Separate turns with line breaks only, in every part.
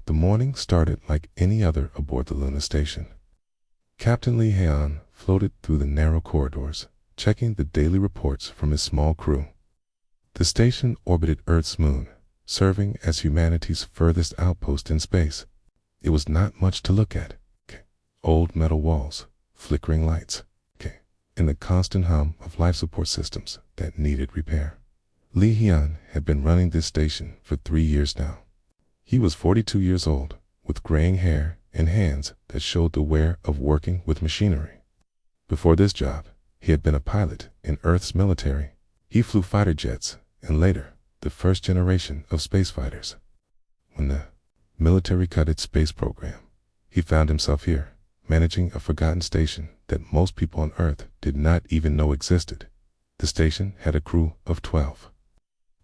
The morning started like any other aboard the lunar station. Captain Lee Haon floated through the narrow corridors, checking the daily reports from his small crew. The station orbited Earth's moon, serving as humanity's furthest outpost in space. It was not much to look at. Old metal walls, flickering lights, and the constant hum of life support systems that needed repair. Lee Haon had been running this station for 3 years now. He was 42 years old, with graying hair and hands that showed the wear of working with machinery. Before this job, he had been a pilot in Earth's military. He flew fighter jets and later the first generation of space fighters. When the military cut its space program, he found himself here, managing a forgotten station that most people on Earth did not even know existed. The station had a crew of 12.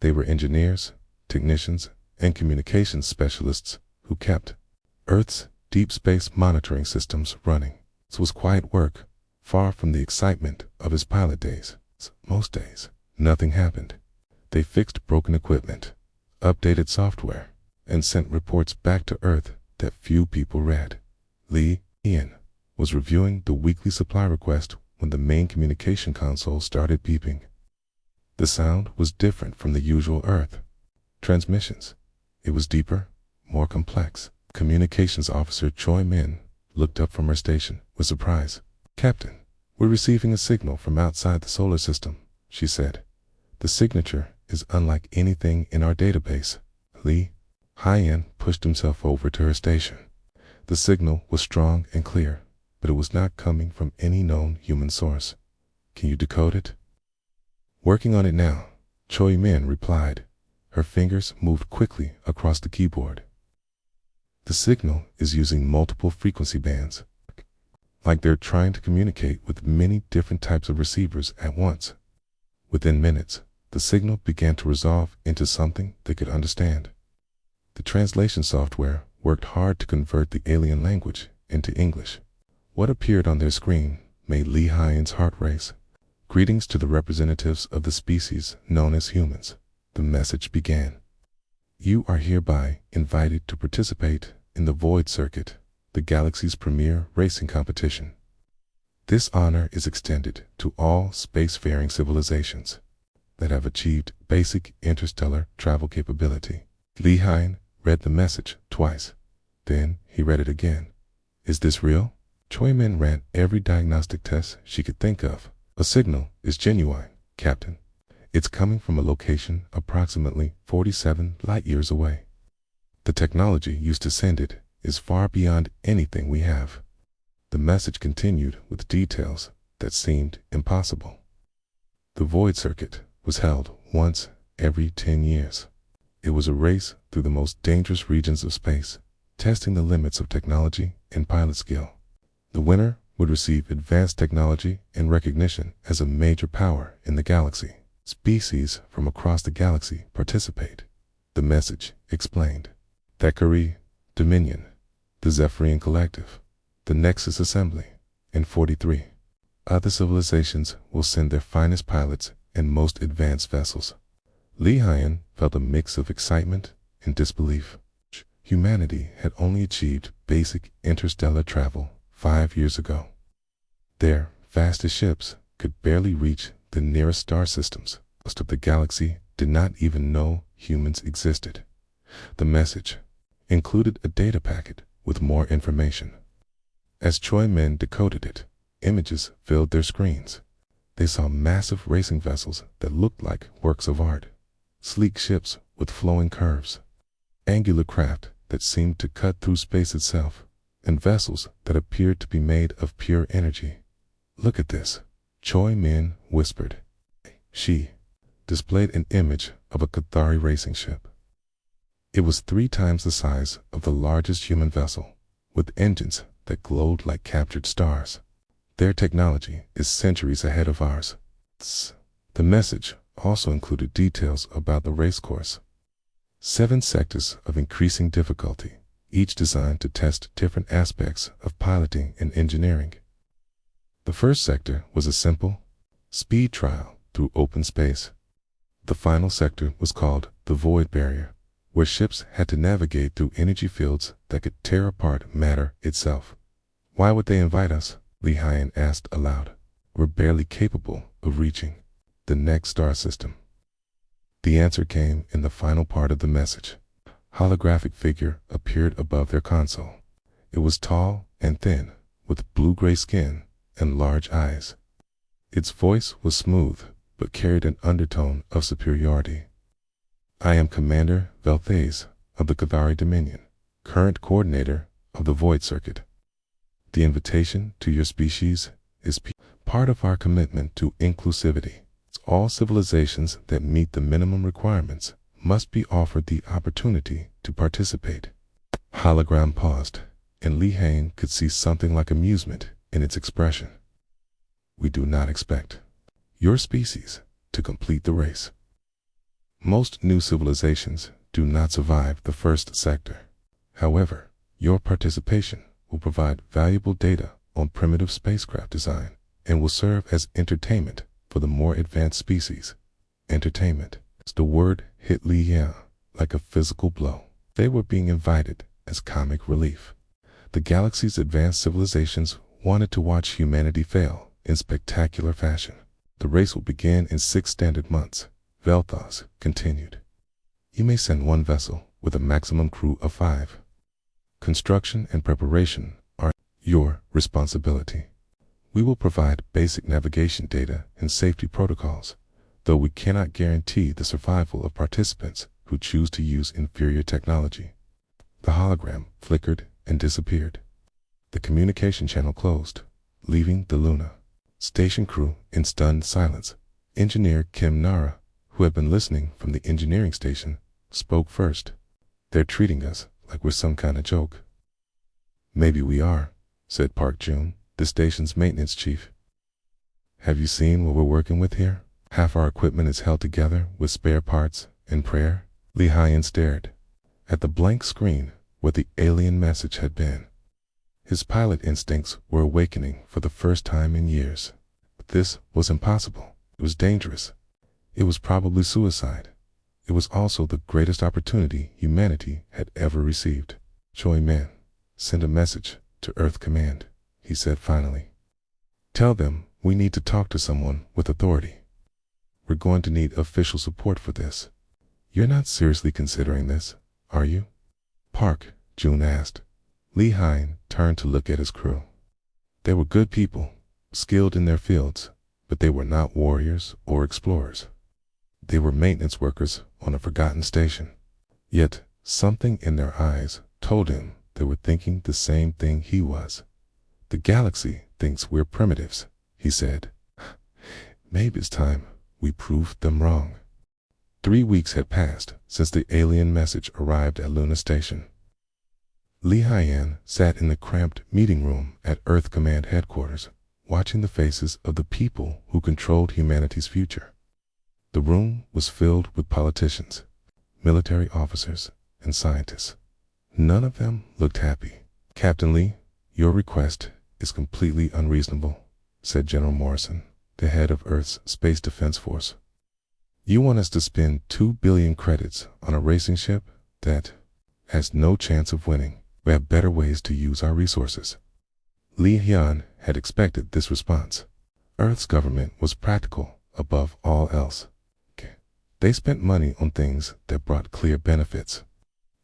They were engineers, technicians, and communications specialists who kept Earth's deep space monitoring systems running. This was quiet work, far from the excitement of his pilot days. Most days, nothing happened. They fixed broken equipment, updated software, and sent reports back to Earth that few people read. Lee Haon was reviewing the weekly supply request when the main communication console started beeping. The sound was different from the usual Earth transmissions. It was deeper, more complex. Communications officer Choi Min looked up from her station with surprise. "Captain, we're receiving a signal from outside the solar system," she said. "The signature is unlike anything in our database." Lee Haon pushed himself over to her station. The signal was strong and clear, but it was not coming from any known human source. "Can you decode it?" "Working on it now," Choi Min replied. Her fingers moved quickly across the keyboard. "The signal is using multiple frequency bands, like they're trying to communicate with many different types of receivers at once." Within minutes, the signal began to resolve into something they could understand. The translation software worked hard to convert the alien language into English. What appeared on their screen made Lee Haon's heart race. "Greetings to the representatives of the species known as humans," the message began. "You are hereby invited to participate in the Void Circuit, the galaxy's premier racing competition. This honor is extended to all spacefaring civilizations that have achieved basic interstellar travel capability." Lee Haon read the message twice. Then he read it again. "Is this real?" Choi Min ran every diagnostic test she could think of. "A signal is genuine, Captain. It's coming from a location approximately 47 light years away. The technology used to send it is far beyond anything we have." The message continued with details that seemed impossible. The Void Circuit was held once every 10 years. It was a race through the most dangerous regions of space, testing the limits of technology and pilot skill. The winner would receive advanced technology and recognition as a major power in the galaxy. Species from across the galaxy participate, the message explained. Thackeray, Dominion, the Zephyrian Collective, the Nexus Assembly, and 43 other civilizations will send their finest pilots and most advanced vessels. Lee Haon felt a mix of excitement and disbelief. Humanity had only achieved basic interstellar travel 5 years ago. Their fastest ships could barely reach the nearest star systems. Most of the galaxy did not even know humans existed. The message included a data packet with more information. As Choi Min decoded it, images filled their screens. They saw massive racing vessels that looked like works of art, sleek ships with flowing curves, angular craft that seemed to cut through space itself, and vessels that appeared to be made of pure energy. "Look at this," Choi Min whispered. She displayed an image of a Cathari racing ship. It was 3 times the size of the largest human vessel, with engines that glowed like captured stars. "Their technology is centuries ahead of ours." The message also included details about the race course. 7 sectors of increasing difficulty, each designed to test different aspects of piloting and engineering. The first sector was a simple speed trial through open space. The final sector was called the Void Barrier, where ships had to navigate through energy fields that could tear apart matter itself. Why would they invite us? Li Haiyan asked aloud. We're barely capable of reaching the next star system. The answer came in the final part of the message. Holographic figure appeared above their console. It was tall and thin, with blue-gray skin and large eyes. Its voice was smooth, but carried an undertone of superiority. I am Commander Velthaze of the Cathari Dominion, current coordinator of the Void Circuit. The invitation to your species is part of our commitment to inclusivity. All civilizations that meet the minimum requirements must be offered the opportunity to participate. Hologram paused, and Li Haiyan could see something like amusement in its expression. We do not expect your species to complete the race. Most new civilizations do not survive the first sector. However, your participation will provide valuable data on primitive spacecraft design and will serve as entertainment for the more advanced species. Entertainment. The word hit Li Haiyan like a physical blow. They were being invited as comic relief. The galaxy's advanced civilizations wanted to watch humanity fail in spectacular fashion. The race will begin in 6 standard months, Velthaze continued. You may send 1 vessel with a maximum crew of 5. Construction and preparation are your responsibility. We will provide basic navigation data and safety protocols, though we cannot guarantee the survival of participants who choose to use inferior technology. The hologram flickered and disappeared. The communication channel closed, leaving the Luna station crew in stunned silence. Engineer Kim Nara, who had been listening from the engineering station, spoke first. They're treating us like we're some kind of joke. Maybe we are, said Park Jun, the station's maintenance chief. Have you seen what we're working with here? Half our equipment is held together with spare parts and prayer. Li Haiyan stared at the blank screen where the alien message had been. His pilot instincts were awakening for the first time in years. But this was impossible. It was dangerous. It was probably suicide. It was also the greatest opportunity humanity had ever received. Choi Man, send a message to Earth Command, he said finally. Tell them we need to talk to someone with authority. We're going to need official support for this. You're not seriously considering this, are you? Park, Jun asked. Li Haiyan turned to look at his crew. They were good people, skilled in their fields, but they were not warriors or explorers. They were maintenance workers on a forgotten station. Yet, something in their eyes told him they were thinking the same thing he was. The galaxy thinks we're primitives, he said. Maybe it's time we proved them wrong. 3 weeks had passed since the alien message arrived at Luna Station. Li Haiyan sat in the cramped meeting room at Earth Command headquarters, watching the faces of the people who controlled humanity's future. The room was filled with politicians, military officers, and scientists. None of them looked happy. Captain Lee, your request is completely unreasonable, said General Morrison, the head of Earth's Space Defense Force. You want us to spend 2 billion credits on a racing ship that has no chance of winning. We have better ways to use our resources. Li Haiyan had expected this response. Earth's government was practical above all else. They spent money on things that brought clear benefits.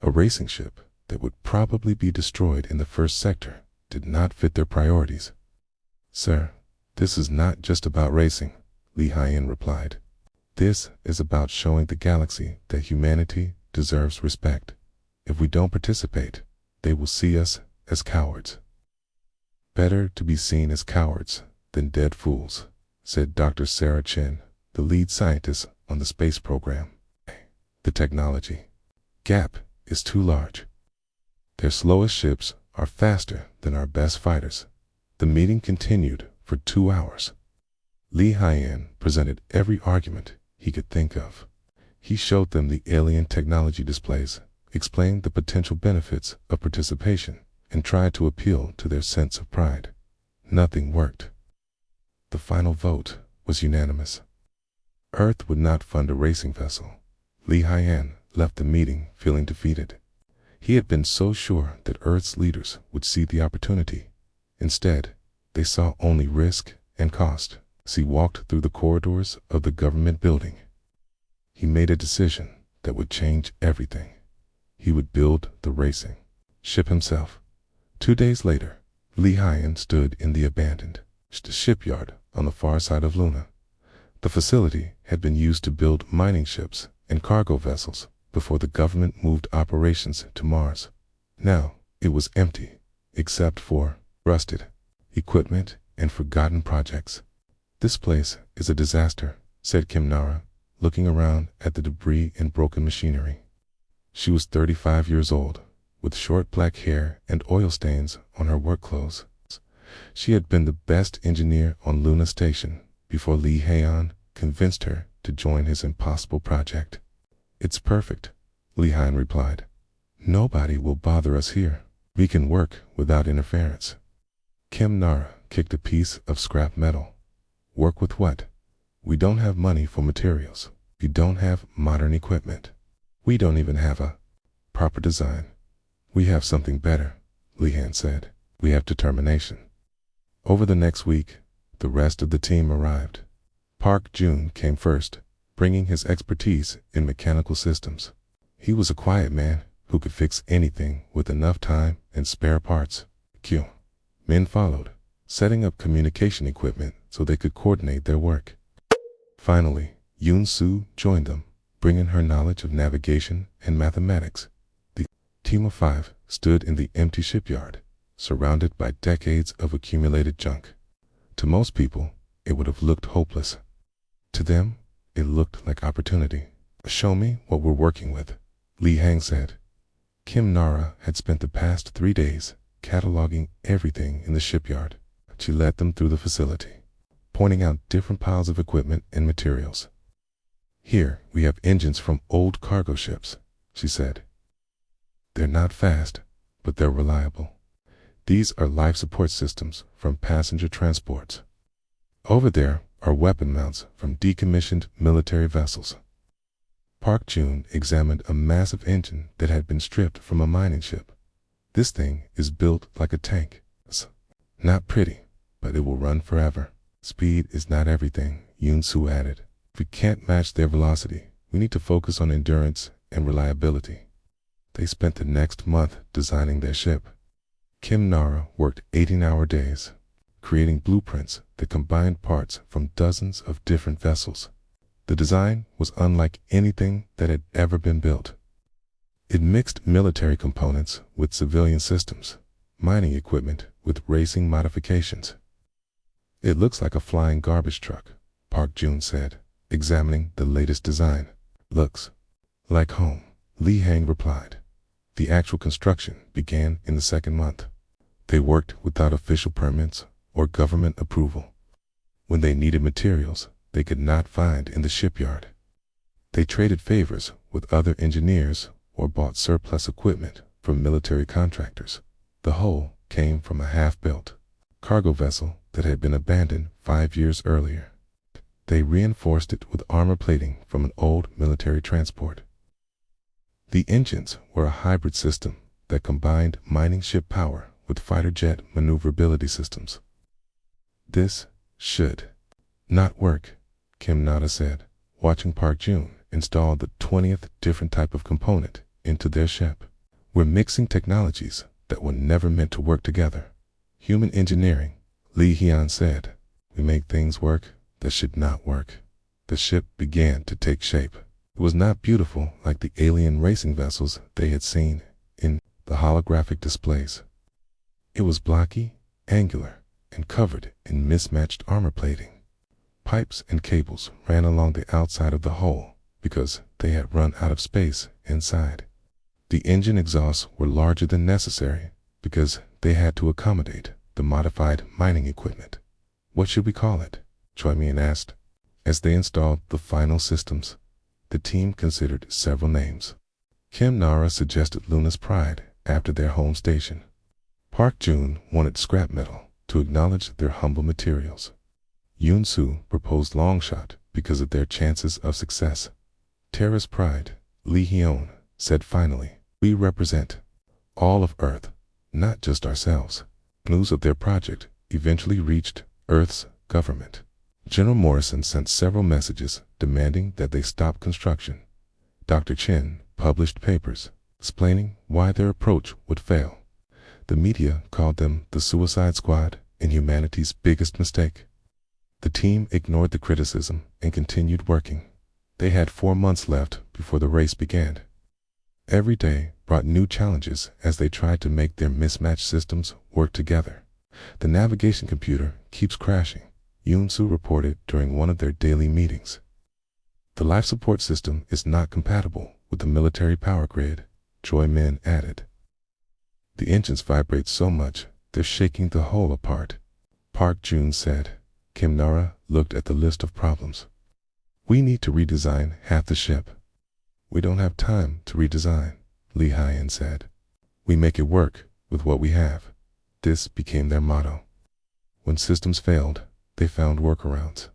A racing ship that would probably be destroyed in the first sector did not fit their priorities. Sir, this is not just about racing, Li Haiyan replied. This is about showing the galaxy that humanity deserves respect. If we don't participate, they will see us as cowards. Better to be seen as cowards than dead fools, said Dr. Sarah Chen, the lead scientist on the space program. The technology gap is too large. Their slowest ships are faster than our best fighters. The meeting continued for 2 hours. Li Haiyan presented every argument he could think of. He showed them the alien technology displays, explained the potential benefits of participation, and tried to appeal to their sense of pride. Nothing worked. The final vote was unanimous. Earth would not fund a racing vessel. Li Haiyan left the meeting feeling defeated. He had been so sure that Earth's leaders would see the opportunity. Instead, they saw only risk and cost. As he walked through the corridors of the government building, he made a decision that would change everything. He would build the racing ship himself. 2 days later, Li Haiyan stood in the abandoned shipyard on the far side of Luna. The facility had been used to build mining ships and cargo vessels before the government moved operations to Mars. Now, it was empty, except for rusted equipment and forgotten projects. "This place is a disaster," said Kim Nara, looking around at the debris and broken machinery. She was 35 years old, with short black hair and oil stains on her work clothes. She had been the best engineer on Luna Station before Li Haiyan convinced her to join his impossible project. "It's perfect," Li Haiyan replied. "Nobody will bother us here. We can work without interference." Kim Nara kicked a piece of scrap metal. "Work with what? We don't have money for materials. We don't have modern equipment. We don't even have a proper design." "We have something better," Li Haiyan said. "We have determination." Over the next week, the rest of the team arrived. Park Jun came first, bringing his expertise in mechanical systems. He was a quiet man who could fix anything with enough time and spare parts. Men followed, setting up communication equipment so they could coordinate their work. Finally, Yoon Soo joined them, bringing her knowledge of navigation and mathematics. The team of 5 stood in the empty shipyard, surrounded by decades of accumulated junk. To most people, it would have looked hopeless. To them, it looked like opportunity. "Show me what we're working with," Li Haiyan said. Kim Nara had spent the past 3 days cataloging everything in the shipyard. She led them through the facility, pointing out different piles of equipment and materials. "Here we have engines from old cargo ships," she said. "They're not fast, but they're reliable. These are life support systems from passenger transports. Over there are weapon mounts from decommissioned military vessels." Park Jun examined a massive engine that had been stripped from a mining ship. "This thing is built like a tank. It's not pretty, but it will run forever." "Speed is not everything," Yoon Soo added. "If we can't match their velocity, we need to focus on endurance and reliability." They spent the next month designing their ship. Kim Nara worked 18-hour days, creating blueprints that combined parts from dozens of different vessels. The design was unlike anything that had ever been built. It mixed military components with civilian systems, mining equipment with racing modifications. "It looks like a flying garbage truck," Park Jun said, examining the latest design. "Looks like home," Li Haiyan replied. The actual construction began in the second month. They worked without official permits or government approval. When they needed materials they could not find in the shipyard, they traded favors with other engineers or bought surplus equipment from military contractors. The whole came from a half-built cargo vessel that had been abandoned 5 years earlier. They reinforced it with armor plating from an old military transport. The engines were a hybrid system that combined mining ship power with fighter jet maneuverability systems. "This should not work," Kim Nara said, watching Park Jun install the 20th different type of component into their ship. "We're mixing technologies that were never meant to work together. Human engineering," Li Haiyan said. "We make things work that should not work." The ship began to take shape. It was not beautiful like the alien racing vessels they had seen in the holographic displays. It was blocky, angular, and covered in mismatched armor plating. Pipes and cables ran along the outside of the hull because they had run out of space inside. The engine exhausts were larger than necessary because they had to accommodate the modified mining equipment. "What should we call it?" Choi Min asked. As they installed the final systems, the team considered several names. Kim Nara suggested Luna's Pride after their home station. Park Jun wanted scrap metal to acknowledge their humble materials. Yoon Soo proposed Longshot because of their chances of success. Terra's Pride Lee Hyun said finally. We represent all of Earth, not just ourselves. News of their project eventually reached Earth's government. General Morrison sent several messages demanding that they stop construction. Dr. Chen published papers explaining why their approach would fail. The media called them the Suicide Squad and humanity's biggest mistake. The team ignored the criticism and continued working. They had 4 months left before the race began. Every day brought new challenges as they tried to make their mismatched systems work together. The navigation computer keeps crashing, Yoon-soo reported during one of their daily meetings. The life support system is not compatible with the military power grid, Choi-min added. The engines vibrate so much, they're shaking the hull apart, Park Jun said. Kim Nara looked at the list of problems. We need to redesign half the ship. We don't have time to redesign, Lee Hyun said. We make it work with what we have. This became their motto. When systems failed, they found workarounds.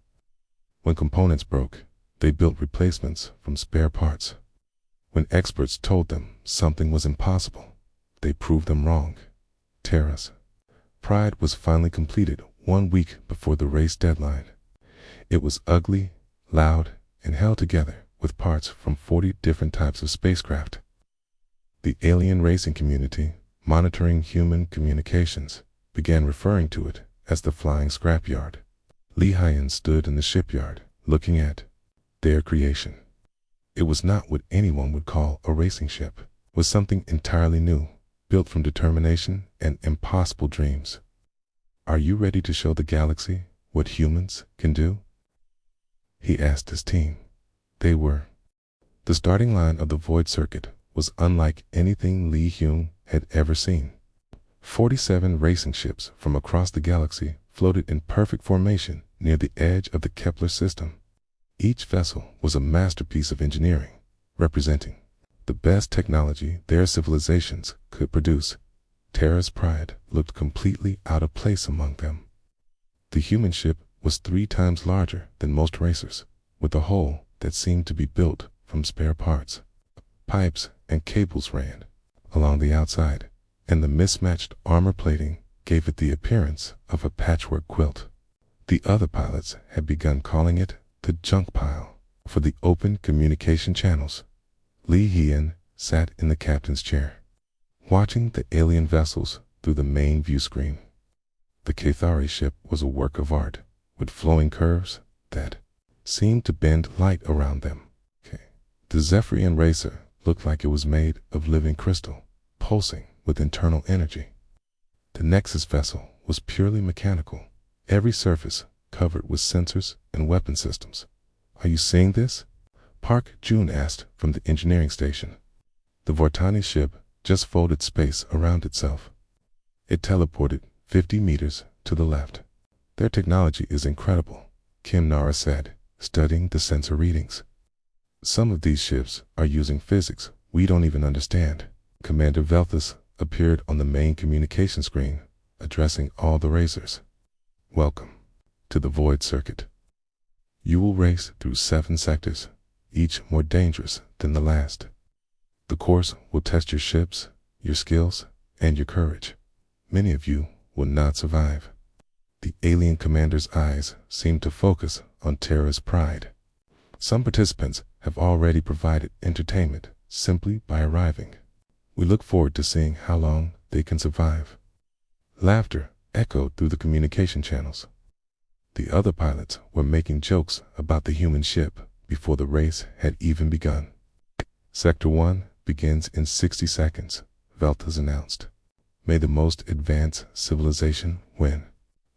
When components broke, they built replacements from spare parts. When experts told them something was impossible, they proved them wrong. Terra's Pride was finally completed 1 week before the race deadline. It was ugly, loud, and held together with parts from 40 different types of spacecraft. The alien racing community, monitoring human communications, began referring to it as the flying scrapyard. Lee Hyun stood in the shipyard, looking at their creation. It was not what anyone would call a racing ship. It was something entirely new, built from determination and impossible dreams. Are you ready to show the galaxy what humans can do? He asked his team. They were. The starting line of the void circuit was unlike anything Lee Hyun had ever seen. 47 racing ships from across the galaxy floated in perfect formation near the edge of the Kepler system. Each vessel was a masterpiece of engineering, representing the best technology their civilizations could produce. Terra's Pride looked completely out of place among them. The human ship was 3 times larger than most racers, with a hull that seemed to be built from spare parts. Pipes and cables ran along the outside, and the mismatched armor plating gave it the appearance of a patchwork quilt. The other pilots had begun calling it the junk pile for the open communication channels. Lee Hyun sat in the captain's chair, watching the alien vessels through the main view screen. The Cathari ship was a work of art, with flowing curves that seemed to bend light around them. The Zephyrian racer looked like it was made of living crystal, pulsing with internal energy. The Nexus vessel was purely mechanical, every surface covered with sensors and weapon systems. Are you seeing this? Park Jun asked from the engineering station. The Vortani ship just folded space around itself. It teleported 50 meters to the left. Their technology is incredible, Kim Nara said, studying the sensor readings. Some of these ships are using physics we don't even understand. Commander Velthus appeared on the main communication screen, addressing all the racers. Welcome to the Void Circuit. You will race through 7 sectors, each more dangerous than the last. The course will test your ships, your skills, and your courage. Many of you will not survive. The alien commander's eyes seemed to focus on Terra's Pride. Some participants have already provided entertainment simply by arriving. We look forward to seeing how long they can survive. Laughter echoed through the communication channels. The other pilots were making jokes about the human ship before the race had even begun. Sector 1 begins in 60 seconds, Velthus announced. May the most advanced civilization win.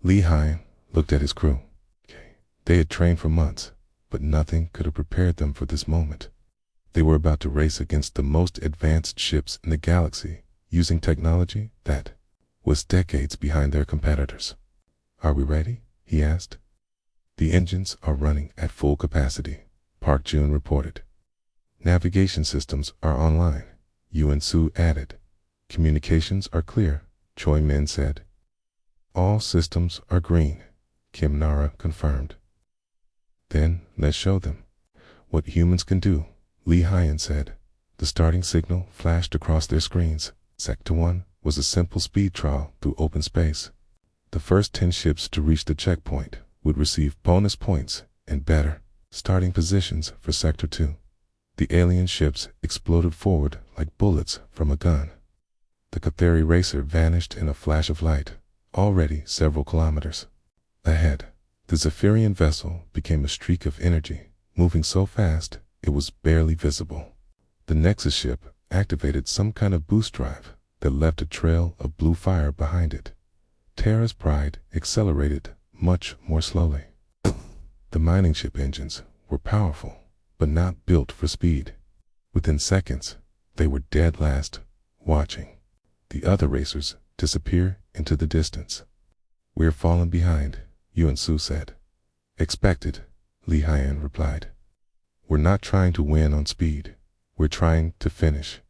Lee Hyun looked at his crew. They had trained for months, but nothing could have prepared them for this moment. They were about to race against the most advanced ships in the galaxy, using technology that was decades behind their competitors. Are we ready? He asked. The engines are running at full capacity, Park Jun reported. Navigation systems are online, Yoon-soo added. Communications are clear, Choi-min said. All systems are green, Kim Nara confirmed. Then let's show them what humans can do, Lee Hyun said. The starting signal flashed across their screens. Sector 1 was a simple speed trial through open space. The first 10 ships to reach the checkpoint would receive bonus points and better starting positions for Sector 2. The alien ships exploded forward like bullets from a gun. The Cathari racer vanished in a flash of light, already several kilometers ahead. The Zephyrian vessel became a streak of energy, moving so fast it was barely visible. The Nexus ship activated some kind of boost drive that left a trail of blue fire behind it. Terra's Pride accelerated much more slowly. The mining ship engines were powerful, but not built for speed. Within seconds, they were dead last, watching the other racers disappear into the distance. "We're falling behind," Yuan Su said. "Expected," Li Haiyan replied. "We're not trying to win on speed. We're trying to finish."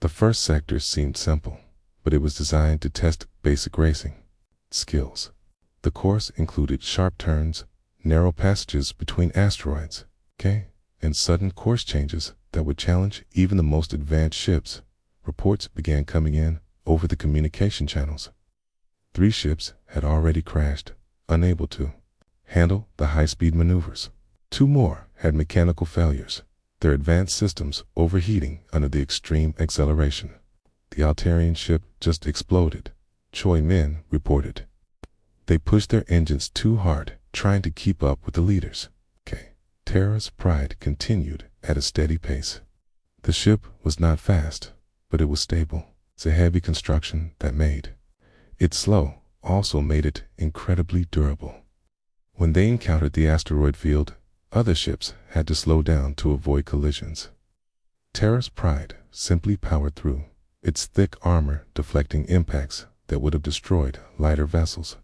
The first sector seemed simple, but it was designed to test basic racing skills. The course included sharp turns, narrow passages between asteroids, and sudden course changes that would challenge even the most advanced ships. Reports began coming in over the communication channels. 3 ships had already crashed, unable to handle the high-speed maneuvers. 2 more had mechanical failures, their advanced systems overheating under the extreme acceleration. The Altarian ship just exploded, Choi Min reported. They pushed their engines too hard, trying to keep up with the leaders. Terra's Pride continued at a steady pace. The ship was not fast, but it was stable. It's a heavy construction that made it slow, also made it incredibly durable. When they encountered the asteroid field, other ships had to slow down to avoid collisions. Terra's Pride simply powered through, its thick armor deflecting impacts that would have destroyed lighter vessels.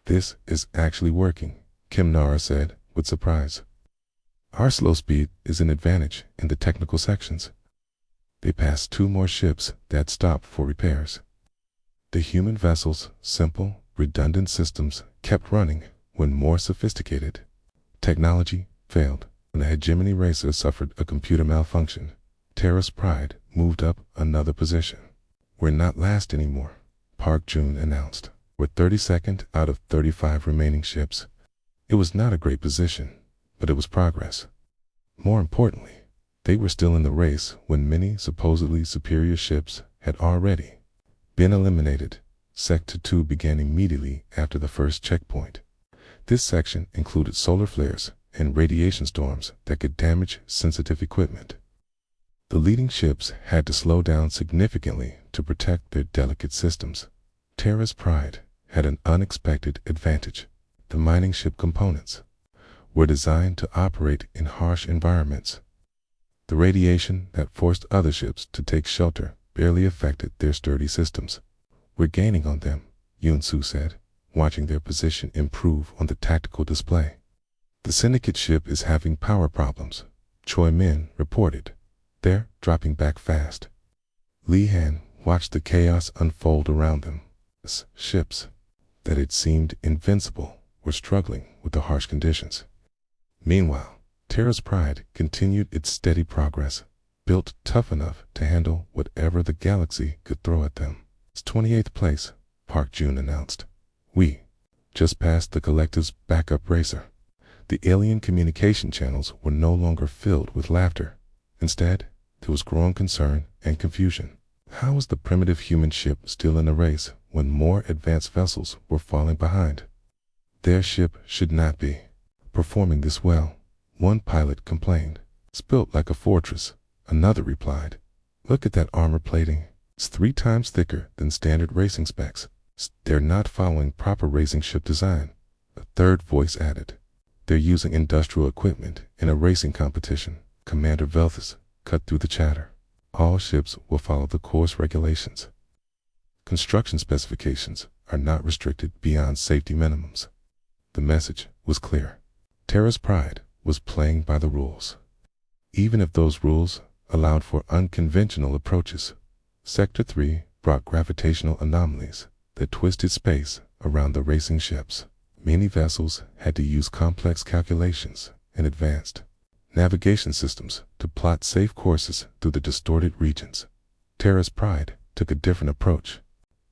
"This is actually working," Kim Nara said with surprise. "Our slow speed is an advantage in the technical sections." They passed 2 more ships that stopped for repairs. The human vessels' simple, redundant systems kept running when more sophisticated technology failed. When the Hegemony racer suffered a computer malfunction, Terra's Pride moved up another position. "We're not last anymore," Park Jun announced. "We're 32nd out of 35 remaining ships." It was not a great position, but it was progress. More importantly, they were still in the race when many supposedly superior ships had already been eliminated. Sector 2 began immediately after the first checkpoint. This section included solar flares and radiation storms that could damage sensitive equipment. The leading ships had to slow down significantly to protect their delicate systems. Terra's Pride had an unexpected advantage. The mining ship components were designed to operate in harsh environments. The radiation that forced other ships to take shelter barely affected their sturdy systems. "We're gaining on them," Yuan Su said, watching their position improve on the tactical display. "The Syndicate ship is having power problems," Choi Min reported. "They're dropping back fast." Li Han watched the chaos unfold around them. Ships that had seemed invincible were struggling with the harsh conditions. Meanwhile, Terra's Pride continued its steady progress, built tough enough to handle whatever the galaxy could throw at them. "It's 28th place," Park Jun announced. "We just passed the Collective's backup racer." The alien communication channels were no longer filled with laughter. Instead, there was growing concern and confusion. How was the primitive human ship still in the race when more advanced vessels were falling behind? Their ship should not be performing this well, one pilot complained. "It's built like a fortress," another replied. "Look at that armor plating. It's 3 times thicker than standard racing specs. They're not following proper racing ship design," a third voice added. "They're using industrial equipment in a racing competition," Commander Velthus cut through the chatter. "All ships will follow the course regulations. Construction specifications are not restricted beyond safety minimums." The message was clear. Terra's Pride was playing by the rules, even if those rules allowed for unconventional approaches. Sector 3 brought gravitational anomalies that twisted space around the racing ships. Many vessels had to use complex calculations and advanced navigation systems to plot safe courses through the distorted regions. Terra's Pride took a different approach.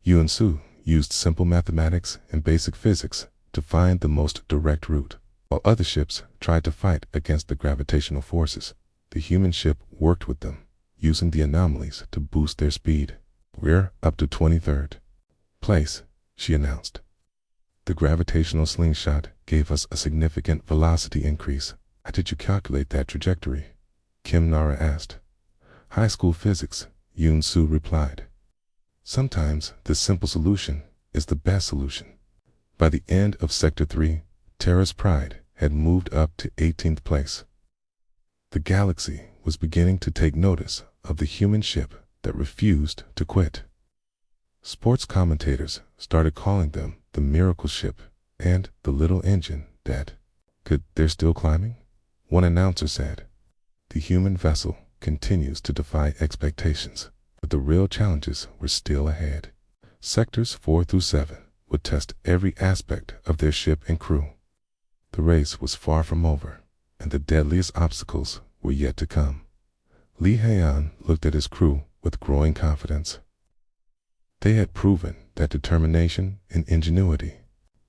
Yuan-Su used simple mathematics and basic physics to find the most direct route, while other ships tried to fight against the gravitational forces. The human ship worked with them, using the anomalies to boost their speed. "We're up to 23rd place," she announced. "The gravitational slingshot gave us a significant velocity increase." "How did you calculate that trajectory?" Kim Nara asked. "High school physics," Yoon-Soo replied. "Sometimes the simple solution is the best solution." By the end of Sector 3, Terra's Pride had moved up to 18th place. The galaxy was beginning to take notice of the human ship that refused to quit. Sports commentators started calling them the miracle ship and the little engine that could. "They're still climbing?" One announcer said. "The human vessel continues to defy expectations, but the real challenges were still ahead." Sectors 4 through 7 would test every aspect of their ship and crew. The race was far from over, and the deadliest obstacles were yet to come. Lee Hae-an looked at his crew with growing confidence. They had proven that determination and ingenuity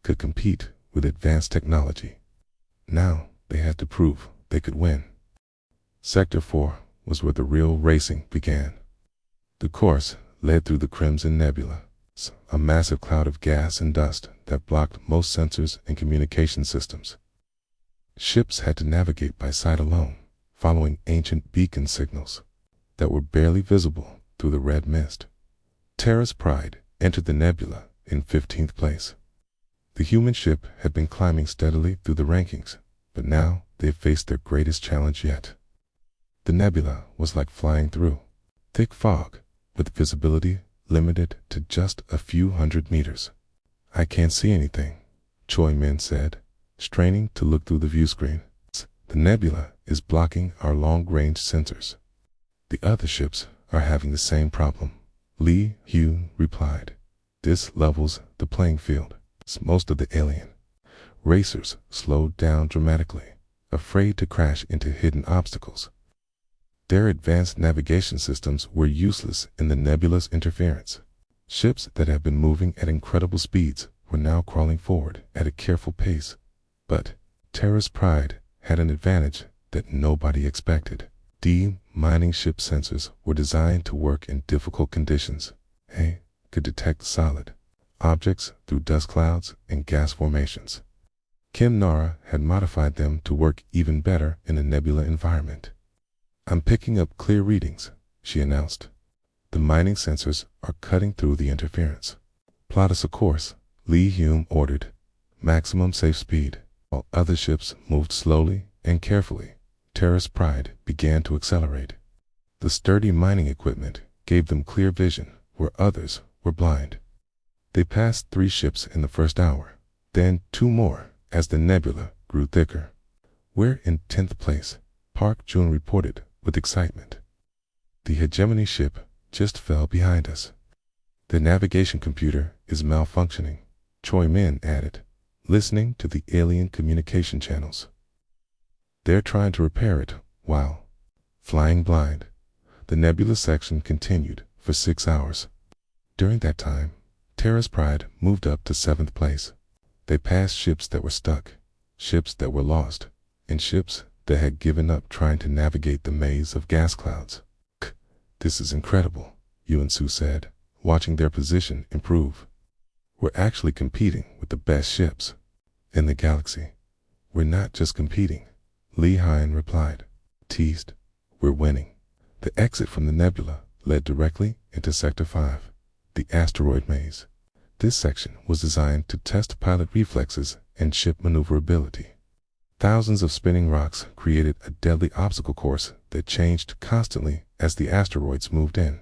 could compete with advanced technology. Now they had to prove they could win. Sector 4 was where the real racing began. The course led through the Crimson Nebula, a massive cloud of gas and dust that blocked most sensors and communication systems. Ships had to navigate by sight alone, following ancient beacon signals that were barely visible through the red mist. Terra's Pride entered the nebula in 15th place. The human ship had been climbing steadily through the rankings, but now they faced their greatest challenge yet. The nebula was like flying through thick fog, with visibility limited to just a few hundred meters. "I can't see anything," Choi Min said, straining to look through the view screen. "The nebula is blocking our long-range sensors." "The other ships are having the same problem," Lee Hyun replied. "This levels the playing field." Most of the alien racers slowed down dramatically, afraid to crash into hidden obstacles. Their advanced navigation systems were useless in the nebula's interference. Ships that had been moving at incredible speeds were now crawling forward at a careful pace. But Terra's Pride had an advantage that nobody expected. Mining ship sensors were designed to work in difficult conditions. They could detect solid objects through dust clouds and gas formations. Kim Nara had modified them to work even better in a nebula environment. "I'm picking up clear readings," she announced. "The mining sensors are cutting through the interference." "Plot us a course," Lee Hyun ordered. "Maximum safe speed." While other ships moved slowly and carefully, Terra's Pride began to accelerate. The sturdy mining equipment gave them clear vision where others were blind. They passed 3 ships in the first hour, then 2 more as the nebula grew thicker. "We're in 10th place," Park Jun reported with excitement. "The hegemony ship just fell behind us." "The navigation computer is malfunctioning," Choi Min added, listening to the alien communication channels. "They're trying to repair it while flying blind." The nebula section continued for 6 hours. During that time, Terra's Pride moved up to 7th place. They passed ships that were stuck, ships that were lost, and ships that had given up trying to navigate the maze of gas clouds. "This is incredible," Yuan-Su said, watching their position improve. "We're actually competing with the best ships in the galaxy." "We're not just competing," Lee Hyun replied. Teased, "We're winning." The exit from the nebula led directly into Sector 5, the asteroid maze. This section was designed to test pilot reflexes and ship maneuverability. Thousands of spinning rocks created a deadly obstacle course that changed constantly as the asteroids moved in.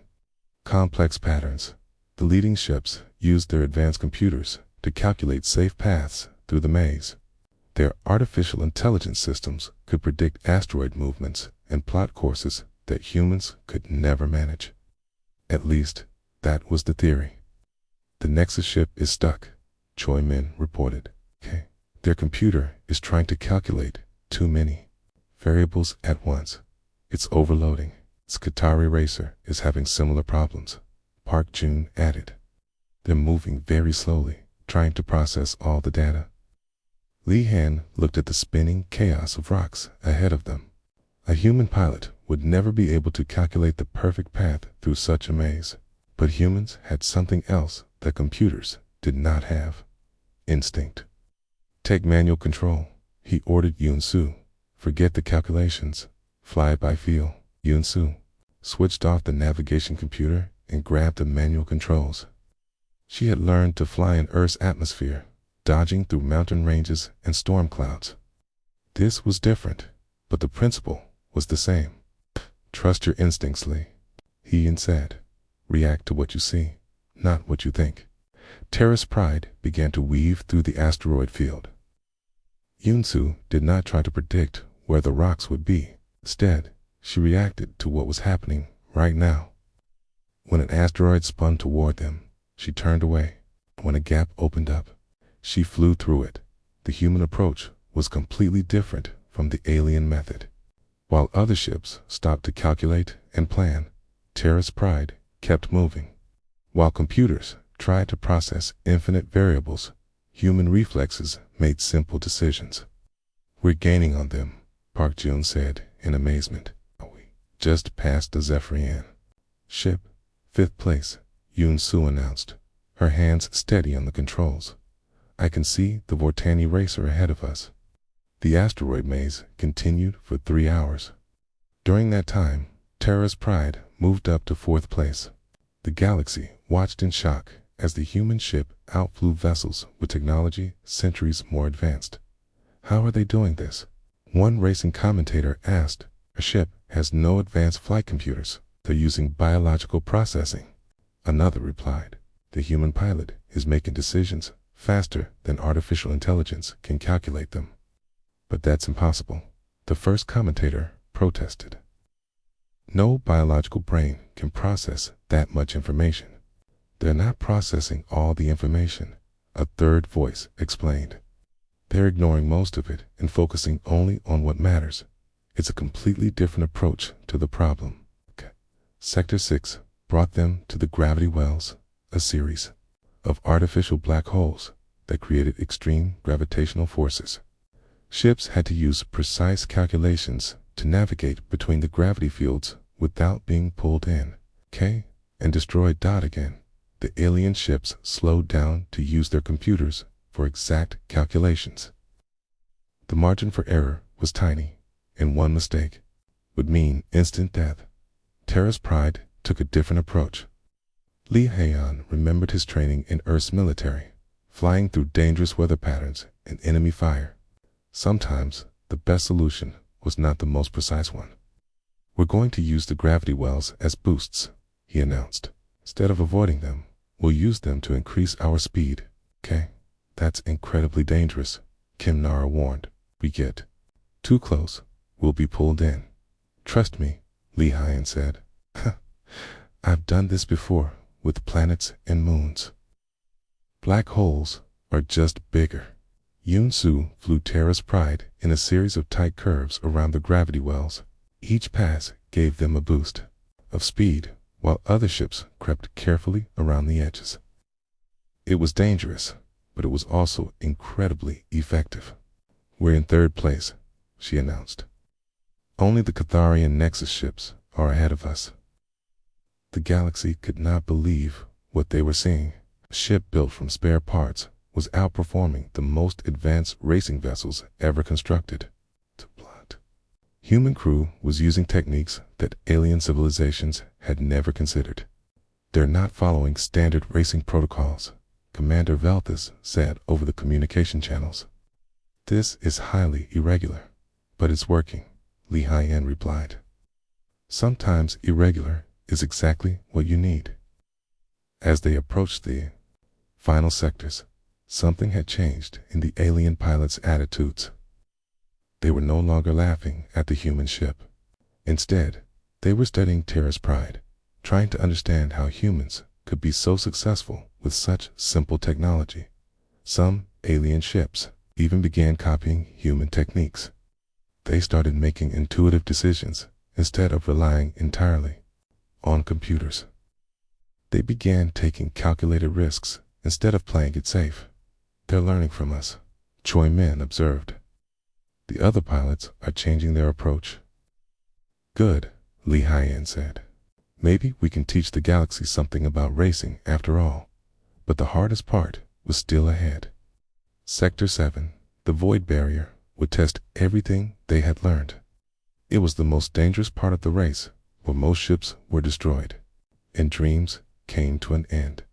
Complex patterns. The leading ships used their advanced computers to calculate safe paths through the maze. Their artificial intelligence systems could predict asteroid movements and plot courses that humans could never manage. At least, that was the theory. "The Nexus ship is stuck," Choi Min reported. "Their computer is trying to calculate too many variables at once. It's overloading. Skitarii Racer is having similar problems, Park Jun added. They're moving very slowly, trying to process all the data. Li Han looked at the spinning chaos of rocks ahead of them. A human pilot would never be able to calculate the perfect path through such a maze. But humans had something else that computers did not have. Instinct. Take manual control, he ordered Yun-Su. Forget the calculations. Fly by feel. Yun-Su switched off the navigation computer and grabbed the manual controls. She had learned to fly in Earth's atmosphere, dodging through mountain ranges and storm clouds. This was different, but the principle was the same. Trust your instincts, Lee, he said. React to what you see, not what you think. Terra's pride began to weave through the asteroid field. Yun-Su did not try to predict where the rocks would be. Instead, she reacted to what was happening right now. When an asteroid spun toward them, she turned away. When a gap opened up, she flew through it. The human approach was completely different from the alien method. While other ships stopped to calculate and plan, Terra's pride kept moving. While computers tried to process infinite variables, human reflexes made simple decisions. We're gaining on them, Park Jun said in amazement. We just passed the Zephyrian ship, 5th place, Yun-Su announced, her hands steady on the controls. I can see the Vortani Racer ahead of us. The asteroid maze continued for 3 hours. During that time, Terra's pride moved up to 4th place. The galaxy watched in shock as the human ship outflew vessels with technology centuries more advanced. How are they doing this? One racing commentator asked. A ship has no advanced flight computers. They're using biological processing. Another replied, the human pilot is making decisions faster than artificial intelligence can calculate them. But that's impossible. The first commentator protested. No biological brain can process that much information. They're not processing all the information, a third voice explained. They're ignoring most of it and focusing only on what matters. It's a completely different approach to the problem. Sector 6 brought them to the gravity wells, a series of artificial black holes that created extreme gravitational forces. Ships had to use precise calculations to navigate between the gravity fields without being pulled in. And destroyed again. The alien ships slowed down to use their computers for exact calculations. The margin for error was tiny, and one mistake would mean instant death. Terra's pride took a different approach. Li Han remembered his training in Earth's military, flying through dangerous weather patterns and enemy fire. Sometimes the best solution was not the most precise one. We're going to use the gravity wells as boosts, he announced. Instead of avoiding them, we'll use them to increase our speed. That's incredibly dangerous, Kim Nara warned. We get too close, we'll be pulled in. Trust me, Li Han said. I've done this before with planets and moons. Black holes are just bigger. Yun-Su flew Terra's pride in a series of tight curves around the gravity wells. Each pass gave them a boost of speed, while other ships crept carefully around the edges. It was dangerous, but it was also incredibly effective. We're in 3rd place, she announced. Only the Catharian Nexus ships are ahead of us. The galaxy could not believe what they were seeing. A ship built from spare parts was outperforming the most advanced racing vessels ever constructed. Human crew was using techniques that alien civilizations had never considered. They're not following standard racing protocols, Commander Velthus said over the communication channels. This is highly irregular, but it's working, Li Han replied. Sometimes irregular is exactly what you need. As they approached the final sectors, something had changed in the alien pilots' attitudes. They were no longer laughing at the human ship. Instead, they were studying Terra's pride, trying to understand how humans could be so successful with such simple technology. Some alien ships even began copying human techniques. They started making intuitive decisions instead of relying entirely on computers. They began taking calculated risks instead of playing it safe. They're learning from us, Choi Min observed. The other pilots are changing their approach. Good, Lee Hyen said. Maybe we can teach the galaxy something about racing after all. But the hardest part was still ahead. Sector 7, the void barrier, would test everything they had learned. It was the most dangerous part of the race, where most ships were destroyed, and dreams came to an end.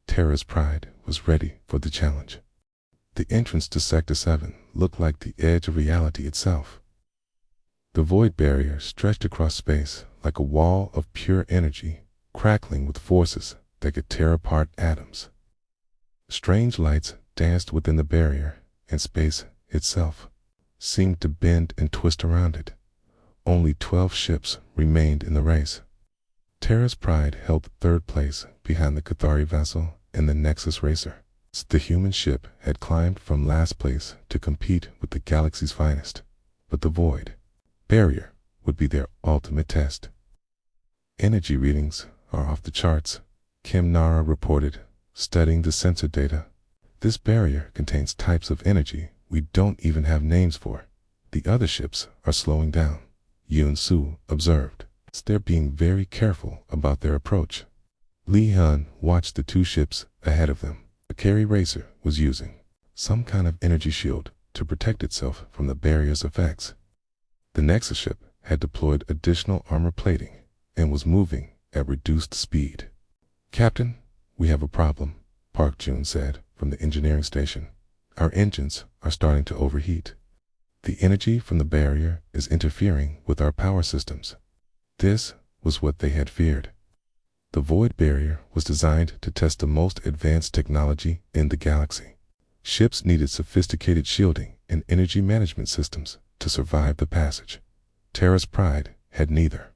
Terra's pride was ready for the challenge. The entrance to Sector 7 looked like the edge of reality itself. The void barrier stretched across space like a wall of pure energy, crackling with forces that could tear apart atoms. Strange lights danced within the barrier, and space itself seemed to bend and twist around it. Only 12 ships remained in the race. Terra's Pride held third place behind the Cathari vessel and the Nexus Racer. The human ship had climbed from last place to compete with the galaxy's finest, but the void barrier would be their ultimate test. Energy readings are off the charts, Kim Nara reported, studying the sensor data. This barrier contains types of energy we don't even have names for. The other ships are slowing down, Yoon Soo observed. They're being very careful about their approach. Lee Hun watched the two ships ahead of them. The Carry Racer was using some kind of energy shield to protect itself from the barrier's effects. The Nexus ship had deployed additional armor plating and was moving at reduced speed. Captain, we have a problem, Park Jun said from the engineering station. Our engines are starting to overheat. The energy from the barrier is interfering with our power systems. This was what they had feared. The void barrier was designed to test the most advanced technology in the galaxy. Ships needed sophisticated shielding and energy management systems to survive the passage. Terra's Pride had neither.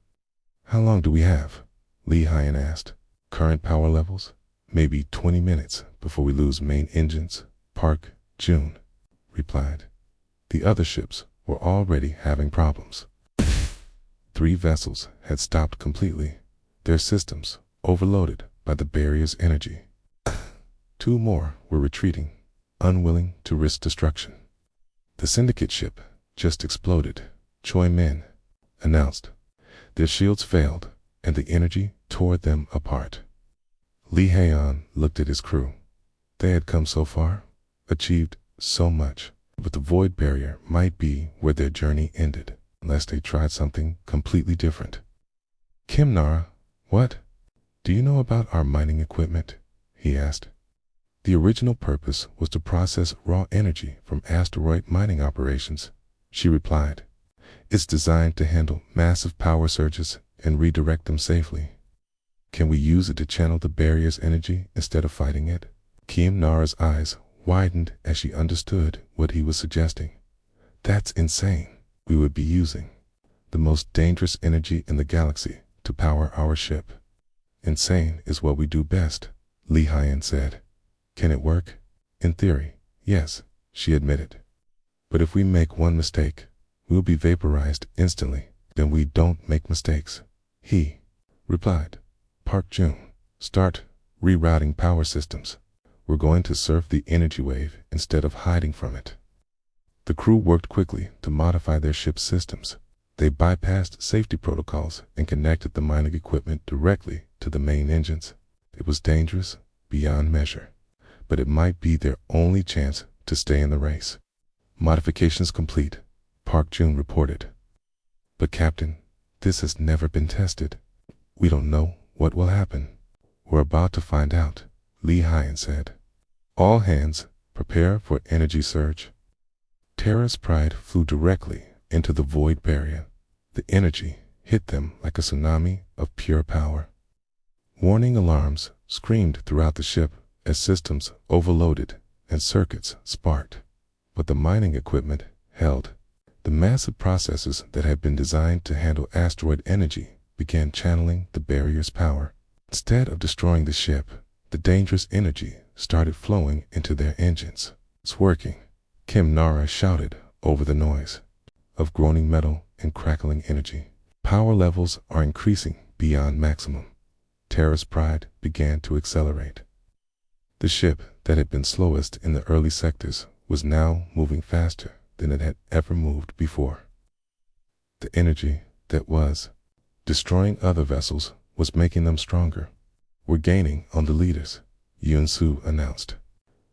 How long do we have? Lee Hyen asked. Current power levels? Maybe 20 minutes before we lose main engines, Park Jun replied. The other ships were already having problems. 3 vessels had stopped completely, their systems overloaded by the barrier's energy. 2 more were retreating, unwilling to risk destruction. The Syndicate ship just exploded, Choi Min announced. Their shields failed, and the energy tore them apart. Lee Haeon looked at his crew. They had come so far, achieved so much, but the void barrier might be where their journey ended, unless they tried something completely different. Kim Nara, what? Do you know about our mining equipment? He asked. The original purpose was to process raw energy from asteroid mining operations, she replied. It's designed to handle massive power surges and redirect them safely. Can we use it to channel the barrier's energy instead of fighting it? Kim Nara's eyes widened as she understood what he was suggesting. That's insane. We would be using the most dangerous energy in the galaxy to power our ship. Insane is what we do best, Lee Hyen said. Can it work? In theory, yes, she admitted. But if we make one mistake, we'll be vaporized instantly. Then we don't make mistakes, he replied. Park Jun, start rerouting power systems. We're going to surf the energy wave instead of hiding from it. The crew worked quickly to modify their ship's systems. They bypassed safety protocols and connected the mining equipment directly to the main engines. It was dangerous beyond measure, but it might be their only chance to stay in the race. Modifications complete, Park Jun reported. But Captain, this has never been tested. We don't know what will happen. We're about to find out, Lee Hyen said. All hands, prepare for energy surge. Terra's Pride flew directly into the void barrier. The energy hit them like a tsunami of pure power. Warning alarms screamed throughout the ship as systems overloaded and circuits sparked. But the mining equipment held. The massive processors that had been designed to handle asteroid energy began channeling the barrier's power. Instead of destroying the ship, the dangerous energy started flowing into their engines. It's working, Kim Nara shouted over the noise. of groaning metal and crackling energy. Power levels are increasing beyond maximum. Terra's pride began to accelerate. The ship that had been slowest in the early sectors was now moving faster than it had ever moved before. The energy that was destroying other vessels was making them stronger. "We're gaining on the leaders," Yun-Su announced.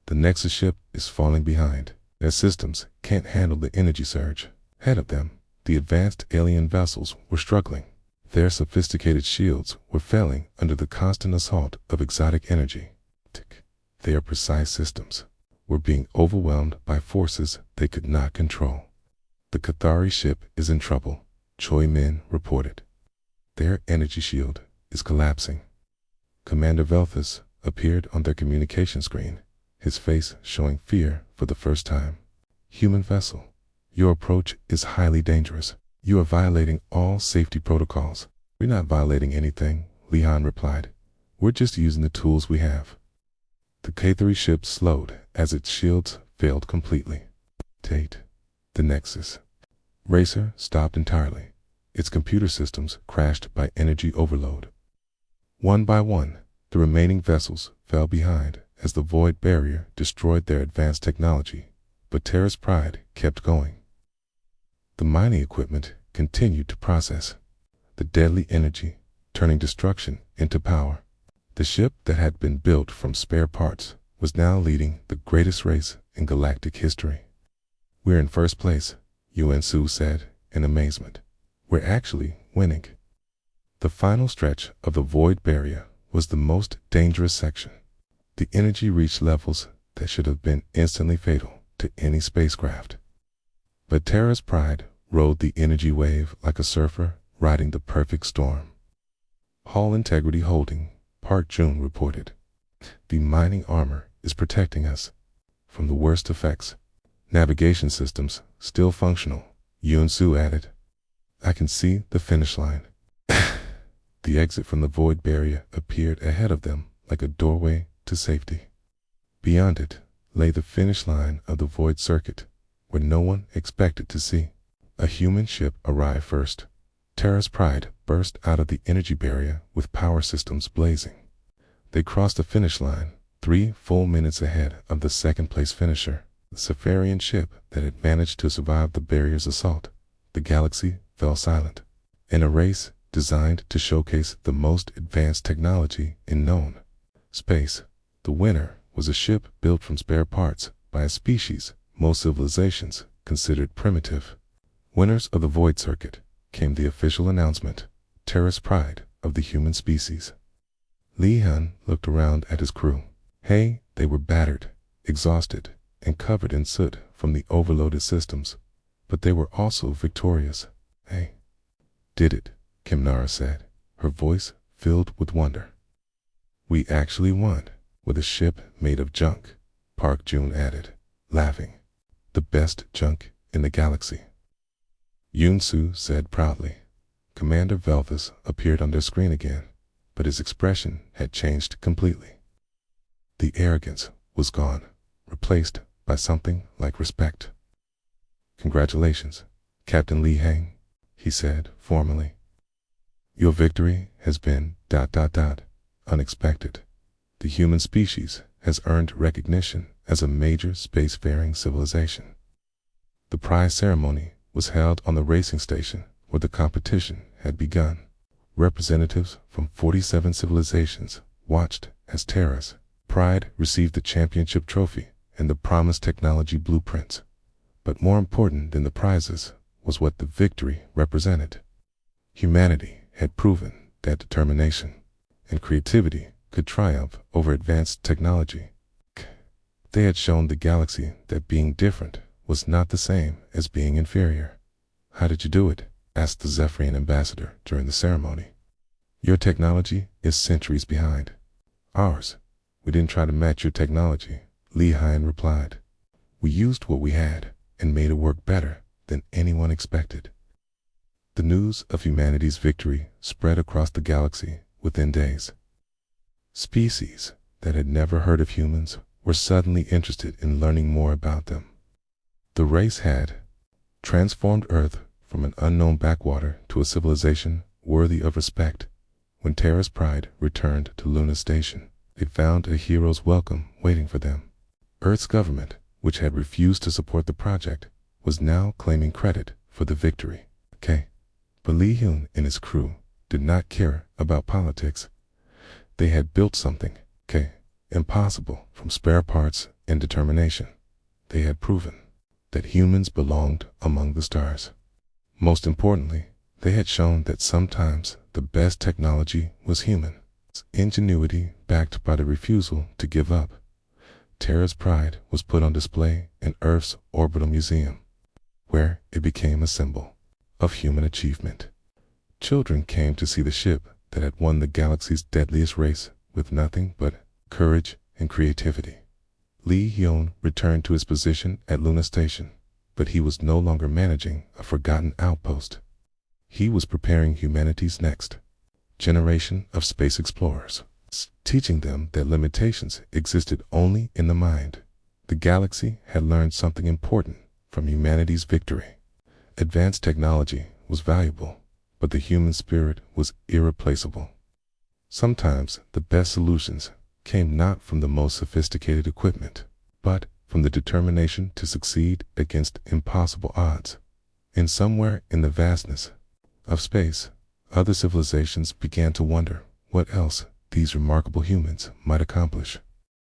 "The Nexus ship is falling behind. Their systems can't handle the energy surge." Ahead of them, the advanced alien vessels were struggling. Their sophisticated shields were failing under the constant assault of exotic energy. Their precise systems were being overwhelmed by forces they could not control. "The Cathari ship is in trouble," Choi Min reported. "Their energy shield is collapsing." Commander Velthus appeared on their communication screen, his face showing fear for the first time. "Human vessel, your approach is highly dangerous. You are violating all safety protocols." "We're not violating anything," Li Han replied. "We're just using the tools we have." The Cathari ship slowed as its shields failed completely. The Nexus Racer stopped entirely. Its computer systems crashed by energy overload. One by one, the remaining vessels fell behind as the void barrier destroyed their advanced technology, but Terra's pride kept going. The mining equipment continued to process the deadly energy, turning destruction into power. The ship that had been built from spare parts was now leading the greatest race in galactic history. "We're in first place," Yun-Su said in amazement. "We're actually winning." The final stretch of the void barrier was the most dangerous section. The energy reached levels that should have been instantly fatal to any spacecraft. But Terra's pride rode the energy wave like a surfer riding the perfect storm. "Hull integrity holding," Park Jun reported. "The mining armor is protecting us from the worst effects. Navigation systems still functional," Yun-Su added. "I can see the finish line." The exit from the void barrier appeared ahead of them like a doorway to safety. Beyond it lay the finish line of the void circuit, where no one expected to see. A human ship arrived first. Terra's pride burst out of the energy barrier with power systems blazing. They crossed the finish line 3 full minutes ahead of the second-place finisher, the Safarian ship that had managed to survive the barrier's assault. The galaxy fell silent. In a race designed to showcase the most advanced technology in known space, the winner was a ship built from spare parts by a species most civilizations considered primitive. Winners of the void circuit came the official announcement, Terra's pride of the human species. Li Han looked around at his crew. Hey, they were battered, exhausted, and covered in soot from the overloaded systems, but they were also victorious. "Hey, did it," Kimnara said, her voice filled with wonder. "We actually won, with a ship made of junk," Park Jun added, laughing. "The best junk in the galaxy." Yun-Su said proudly. Commander Velthus appeared on their screen again, but his expression had changed completely. The arrogance was gone, replaced by something like respect. "Congratulations, Captain Li Hang," he said formally. "Your victory has been ... unexpected. The human species has earned recognition as a major spacefaring civilization." The prize ceremony was held on the racing station where the competition had begun. Representatives from 47 civilizations watched as Terra's pride received the championship trophy and the promised technology blueprints. But more important than the prizes was what the victory represented. Humanity had proven that determination and creativity could triumph over advanced technology. They had shown the galaxy that being different was not the same as being inferior. "How did you do it?" asked the Zephyrian ambassador during the ceremony. "Your technology is centuries behind ours. We didn't try to match your technology," Li Han replied. "We used what we had and made it work better than anyone expected." The news of humanity's victory spread across the galaxy within days. Species that had never heard of humans were suddenly interested in learning more about them. The race had transformed Earth from an unknown backwater to a civilization worthy of respect. When Terra's Pride returned to Luna Station, they found a hero's welcome waiting for them. Earth's government, which had refused to support the project, was now claiming credit for the victory. But Lee Hyun and his crew did not care about politics. They had built something impossible from spare parts and determination. They had proven that humans belonged among the stars. Most importantly, they had shown that sometimes the best technology was human. Ingenuity backed by the refusal to give up. Terra's Pride was put on display in Earth's orbital museum, where it became a symbol of human achievement. Children came to see the ship that had won the galaxy's deadliest race with nothing but courage and creativity. Lee Hyun returned to his position at Luna Station, but he was no longer managing a forgotten outpost. He was preparing humanity's next generation of space explorers, teaching them that limitations existed only in the mind. The galaxy had learned something important from humanity's victory. Advanced technology was valuable, but the human spirit was irreplaceable. Sometimes the best solutions came not from the most sophisticated equipment, but from the determination to succeed against impossible odds. And somewhere in the vastness of space, other civilizations began to wonder what else these remarkable humans might accomplish.